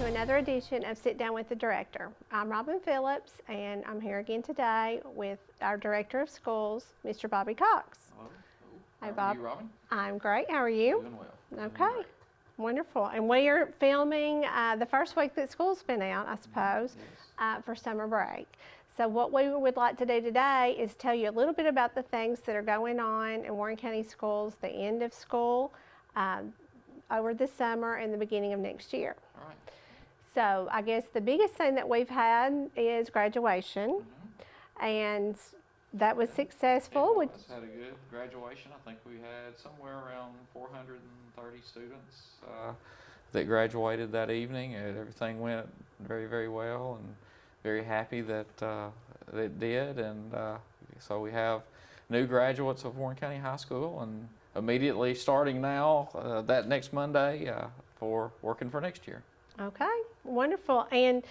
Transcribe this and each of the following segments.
to another edition of Sit Down with the Director. I'm Robin Phillips, and I'm here again today with our Director of Schools, Mr. Bobby Cox. Hello. Hi, How Bob. are you, Robin? I'm great. How are you? Doing well. Okay. Doing great. Wonderful. And we are filming the first week that school's been out, I suppose, Yes. for summer break. So what we would like to do today is tell you a little bit about the things that are going on in Warren County Schools, the end of school, over the summer and the beginning of next year. All right. So I guess the biggest thing that we've had is graduation, and that was successful. It was. Had a good graduation. I think we had somewhere around 430 students that graduated that evening, and everything went very, very well, and very happy that it did. And so we have new graduates of Warren County High School, and immediately starting now, that next Monday, for working for next year. Okay, wonderful. And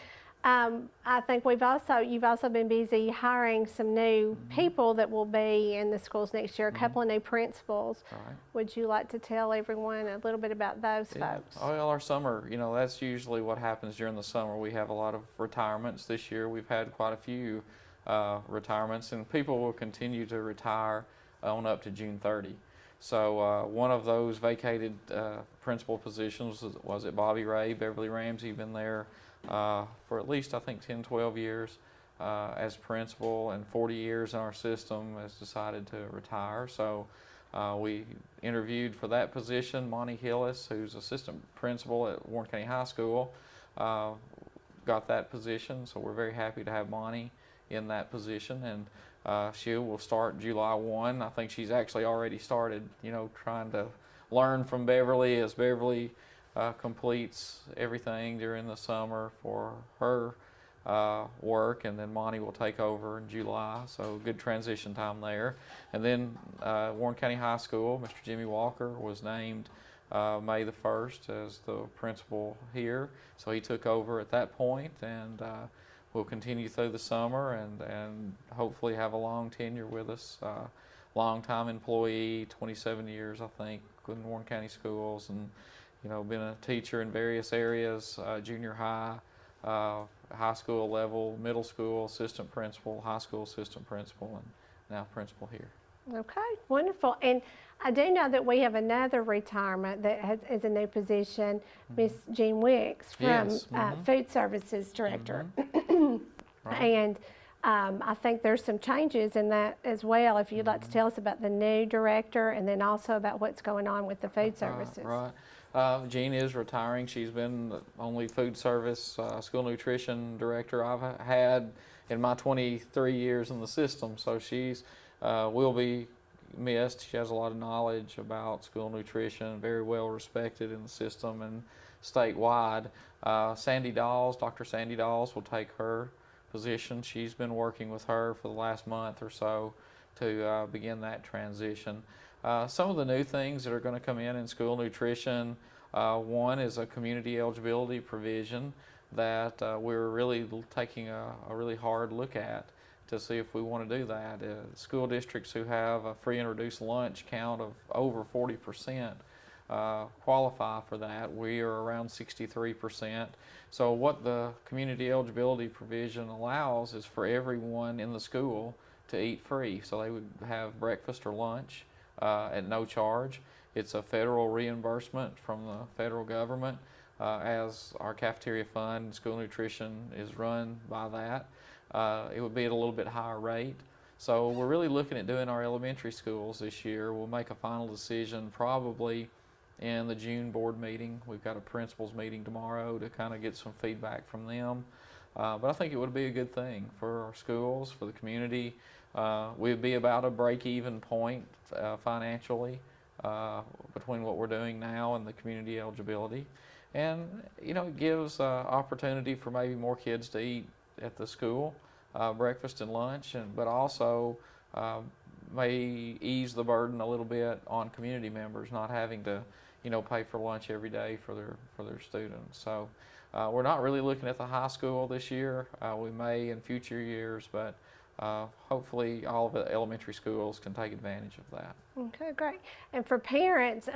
I think you've also been busy hiring some new people that will be in the schools next year, a couple of new principals. Right. Would you like to tell everyone a little bit about those folks? Oh, well, our summer, that's usually what happens during the summer. We have a lot of retirements this year. We've had quite a few retirements, and people will continue to retire on up to June 30. So one of those vacated principal positions was at Bobby Ray. Beverly Ramsey, been there for at least, I think, 10, 12 years as principal, and 40 years in our system, has decided to retire. So we interviewed for that position. Monty Hillis, who's assistant principal at Warren County High School, got that position. So we're very happy to have Monty in that position, and she will start July 1. I think she's actually already started, trying to learn from Beverly as Beverly completes everything during the summer for her work, and then Monty will take over in July, so good transition time there. And then Warren County High School, Mr. Jimmy Walker was named May the 1st as the principal here, so he took over at that point, and we'll continue through the summer and hopefully have a long tenure with us. Long-time employee, 27 years, I think, in Warren County Schools, and been a teacher in various areas, junior high, high school level, middle school, assistant principal, high school assistant principal, and now principal here. Okay, wonderful. And I do know that we have another retirement that is a new position, Miss Jean Wicks from Yes. Food Services Director. Right. And I think there's some changes in that as well. If you'd like to tell us about the new director, and then also about what's going on with the food services. Right. Jean is retiring. She's been the only food service school nutrition director I've had in my 23 years in the system. So she's will be missed. She has a lot of knowledge about school nutrition, very well respected in the system and statewide. Sandy Dawes, Dr. Sandy Dawes, will take her position. She's been working with her for the last month or so to begin that transition. Some of the new things that are going to come in school nutrition, one is a community eligibility provision that we're really taking a really hard look at to see if we want to do that. School districts who have a free and reduced lunch count of over 40% qualify for that. We are around 63%. So what the community eligibility provision allows is for everyone in the school to eat free. So they would have breakfast or lunch at no charge. It's a federal reimbursement from the federal government, as our cafeteria fund, school nutrition is run by that. It would be at a little bit higher rate. So we're really looking at doing our elementary schools this year. We'll make a final decision probably in the June board meeting. We've got a principals meeting tomorrow to kind of get some feedback from them. But I think it would be a good thing for our schools, for the community. We'd be about a break-even point financially between what we're doing now and the community eligibility. And, it gives opportunity for maybe more kids to eat at the school, breakfast and lunch, but also may ease the burden a little bit on community members not having to, pay for lunch every day for their students. So we're not really looking at the high school this year. We may in future years, but hopefully all of the elementary schools can take advantage of that. Okay, great. And for parents,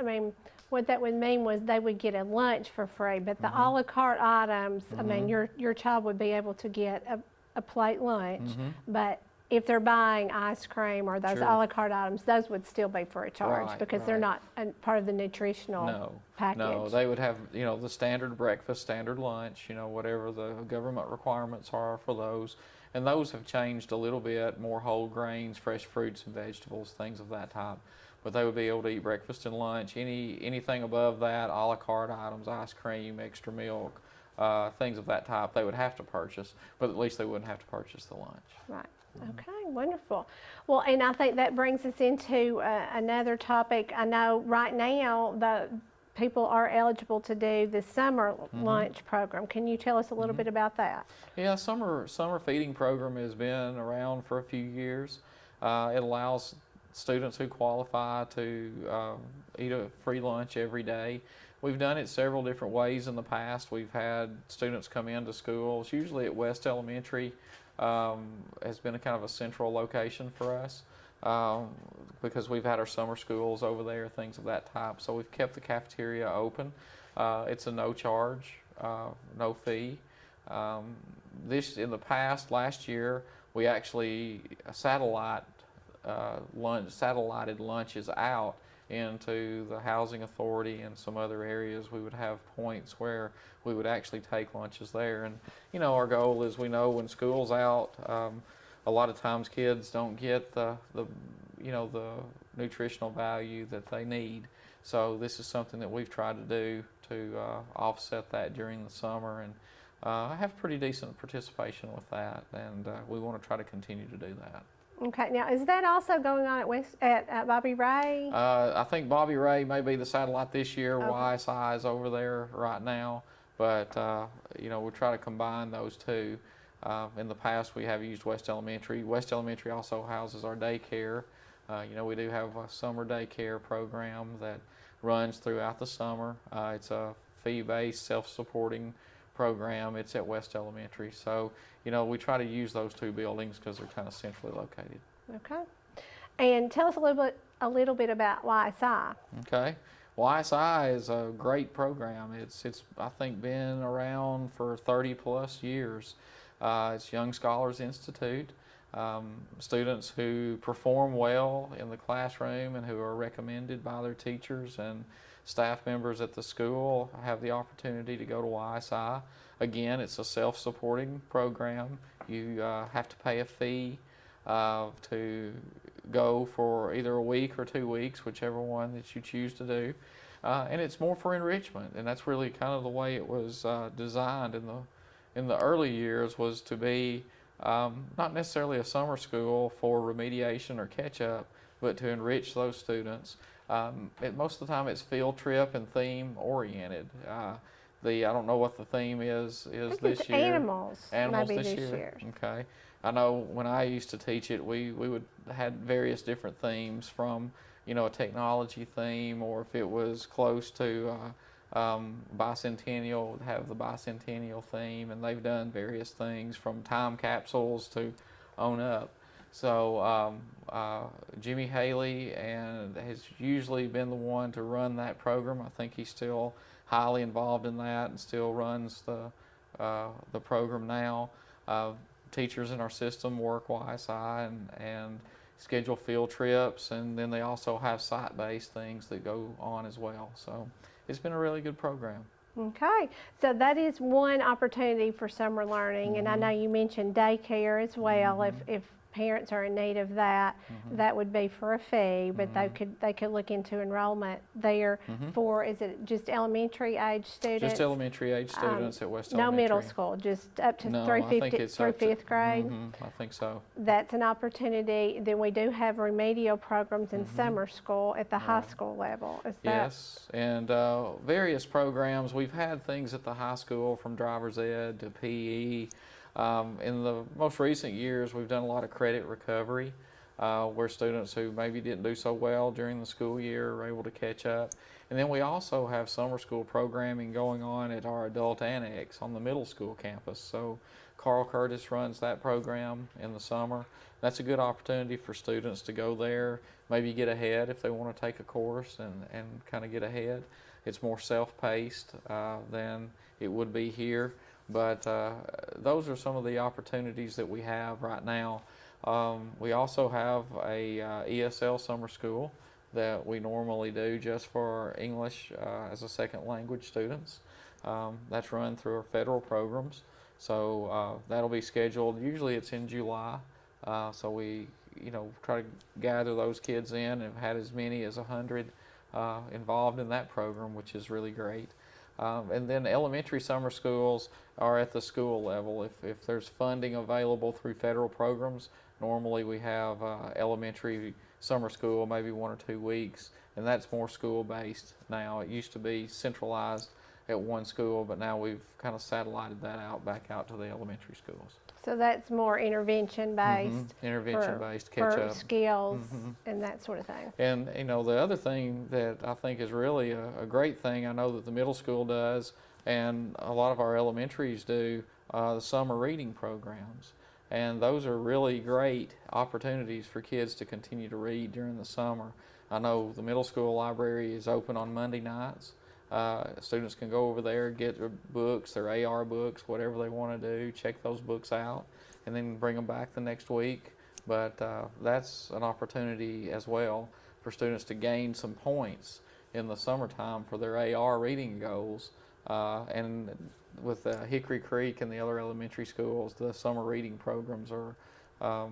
what that would mean was they would get a lunch for free, but the a la carte items, I mean, your child would be able to get a plate lunch, but if they're buying ice cream or those Sure. a la carte items, those would still be for a charge Right, because they're right. not part of the nutritional package. No, they would have, the standard breakfast, standard lunch, whatever the government requirements are for those. And those have changed a little bit, more whole grains, fresh fruits and vegetables, things of that type. But they would be able to eat breakfast and lunch. Anything above that, a la carte items, ice cream, extra milk, things of that type, they would have to purchase, but at least they wouldn't have to purchase the lunch. Right. Okay, wonderful. Well, and I think that brings us into another topic. I know right now the people are eligible to do the summer lunch program. Can you tell us a little bit about that? Yeah, summer feeding program has been around for a few years. It allows students who qualify to eat a free lunch every day. We've done it several different ways in the past. We've had students come into schools, usually at West Elementary. Has been a kind of a central location for us because we've had our summer schools over there, things of that type. So we've kept the cafeteria open. It's a no charge, no fee. In the past, last year, we actually satellited lunches out into the housing authority and some other areas. We would have points where we would actually take lunches there. And our goal is, we know when school's out, a lot of times kids don't get the nutritional value that they need. So this is something that we've tried to do to offset that during the summer, and I have pretty decent participation with that, and we want to try to continue to do that. Okay, now is that also going on at Bobby Ray? I think Bobby Ray may be the satellite this year. Okay. YSI is over there right now, but we try to combine those two. In the past, we have used West Elementary. West Elementary also houses our daycare. We do have a summer daycare program that runs throughout the summer. It's a fee-based, self-supporting program. It's at West Elementary. So, we try to use those two buildings because they're kind of centrally located. Okay. And tell us a little bit about YSI. Okay. YSI is a great program. It's I think been around for 30 plus years. It's Young Scholars Institute. Students who perform well in the classroom and who are recommended by their teachers and staff members at the school have the opportunity to go to YSI. Again, it's a self-supporting program. You have to pay a fee to go for either a week or 2 weeks, whichever one that you choose to do. And it's more for enrichment, and that's really kind of the way it was designed in the early years, was to be not necessarily a summer school for remediation or catch-up, but to enrich those students. Most of the time it's field trip and theme oriented. I don't know what the theme is this year. Animals maybe this year. Okay. I know when I used to teach it, we would had various different themes, from a technology theme, or if it was close to bicentennial, would have the bicentennial theme, and they've done various things from time capsules to on up. So Jimmy Haley has usually been the one to run that program. I think he's still highly involved in that and still runs the program now. Teachers in our system work YSI and schedule field trips, and then they also have site-based things that go on as well. So it's been a really good program. Okay, so that is one opportunity for summer learning, and I know you mentioned daycare as well. If parents are in need of that, that would be for a fee, but they could look into enrollment there for, is it just elementary age students? Just elementary age students at West No Elementary. middle school, just up to No, through I think it's up to- fifth grade. I think so. That's an opportunity. Then we do have remedial programs in summer school at the high school level. Is that? Yes, and various programs. We've had things at the high school, from driver's ed to PE. In the most recent years, we've done a lot of credit recovery. where students who maybe didn't do so well during the school year are able to catch up. And then we also have summer school programming going on at our adult annex on the middle school campus. So Carl Curtis runs that program in the summer. That's a good opportunity for students to go there, maybe get ahead if they want to take a course and kind of get ahead. It's more self-paced than it would be here, but those are some of the opportunities that we have right now. We also have a ESL summer school that we normally do just for English as a second language students. That's run through our federal programs. So that'll be scheduled. Usually it's in July. So we, try to gather those kids in, and have had as many as 100 involved in that program, which is really great. And then elementary summer schools are at the school level. If there's funding available through federal programs, normally we have elementary summer school, maybe 1 or 2 weeks, and that's more school-based now. It used to be centralized at one school, but now we've kind of satellited that out back out to the elementary schools. So that's more intervention-based. Intervention-based for catch-up. skills and that sort of thing. And the other thing that I think is really a great thing, I know that the middle school does, and a lot of our elementaries do, the summer reading programs. And those are really great opportunities for kids to continue to read during the summer. I know the middle school library is open on Monday nights. Students can go over there, get their books, their AR books, whatever they want to do, check those books out, and then bring them back the next week. But that's an opportunity as well for students to gain some points in the summertime for their AR reading goals. And with Hickory Creek and the other elementary schools, the summer reading programs are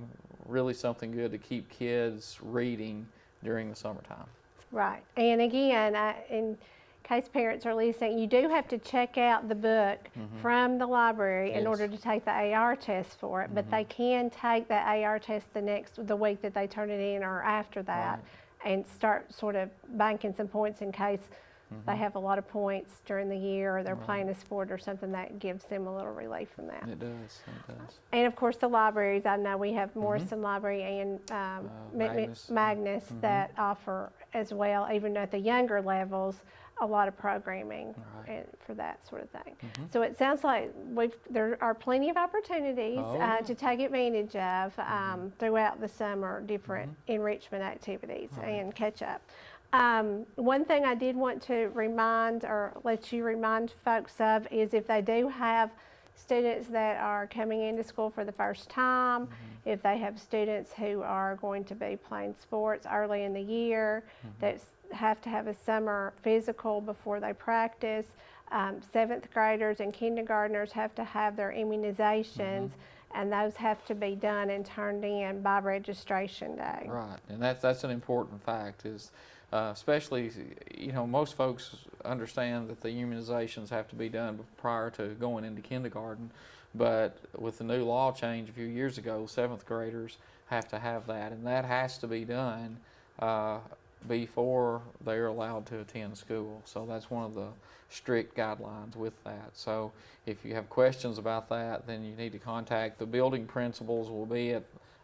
really something good to keep kids reading during the summertime. Right. And again, in case parents are listening, you do have to check out the book from the library in order to take the AR test for it, but they can take that AR test the week that they turn it in or after that, and start sort of banking some points in case they have a lot of points during the year, or they're playing a sport or something that gives them a little relief from that. It does. And of course the libraries, I know we have Morrison Library and Magnus that offer as well, even at the younger levels, a lot of programming and for that sort of thing. So it sounds like there are plenty of opportunities to take advantage of throughout the summer, different enrichment activities and catch up. One thing I did want to remind or let you remind folks of is if they do have students that are coming into school for the first time, if they have students who are going to be playing sports early in the year, that have to have a summer physical before they practice, 7th graders and kindergartners have to have their immunizations, and those have to be done and turned in by registration day. Right, and that's an important fact, is especially, most folks understand that the immunizations have to be done prior to going into kindergarten, but with the new law change a few years ago, 7th graders have to have that, and that has to be done before they're allowed to attend school. So that's one of the strict guidelines with that. So if you have questions about that, then you need to contact the building principals. Will be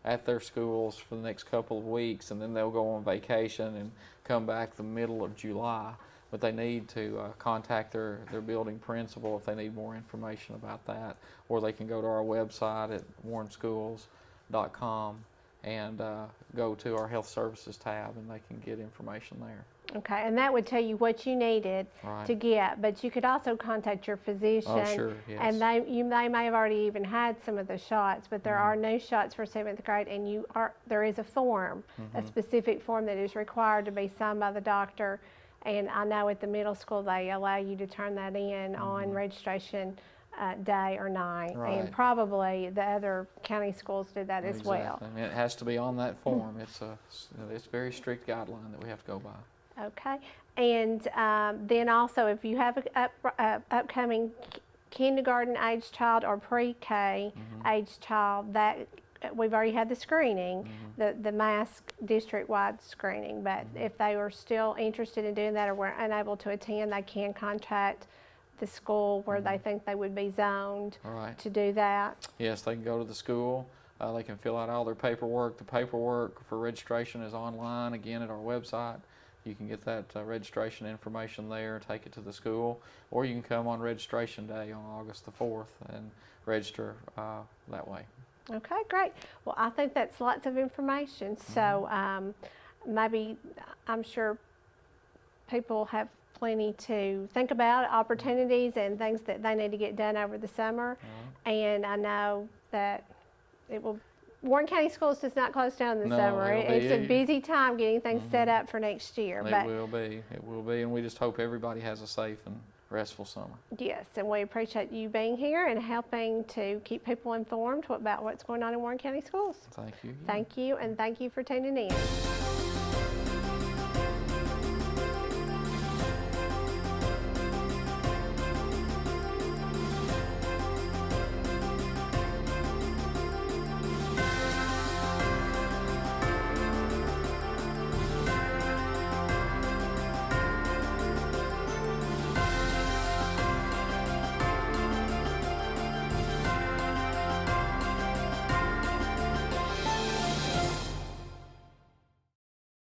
at their schools for the next couple of weeks, and then they'll go on vacation and come back the middle of July. But they need to contact their building principal if they need more information about that, or they can go to our website at warrenschools.com and go to our health services tab, and they can get information there. Okay, and that would tell you what you needed to get, but you could also contact your physician. Oh, sure, yes. And they may have already even had some of the shots, but there are no shots for 7th grade, and there is a form, a specific form that is required to be signed by the doctor. And I know at the middle school they allow you to turn that in on registration day or night, and probably the other county schools do that as well. And it has to be on that form. It's a very strict guideline that we have to go by. Okay, and then also if you have a upcoming kindergarten age child or pre-K age child, that we've already had the screening, the mask district-wide screening, but if they were still interested in doing that or were unable to attend, they can contact the school where they think they would be zoned to do that. Yes, they can go to the school. They can fill out all their paperwork. The paperwork for registration is online, again, at our website. You can get that registration information there, take it to the school, or you can come on registration day on August the 4th and register that way. Okay, great. Well, I think that's lots of information. So maybe, I'm sure people have plenty to think about, opportunities and things that they need to get done over the summer. And I know that Warren County Schools does not close down in the No, summer. it'll It's a be- busy time getting things set up for next year. It will be, and we just hope everybody has a safe and restful summer. Yes, and we appreciate you being here and helping to keep people informed about what's going on in Warren County Schools. Thank you. Thank you, and thank you for tuning in.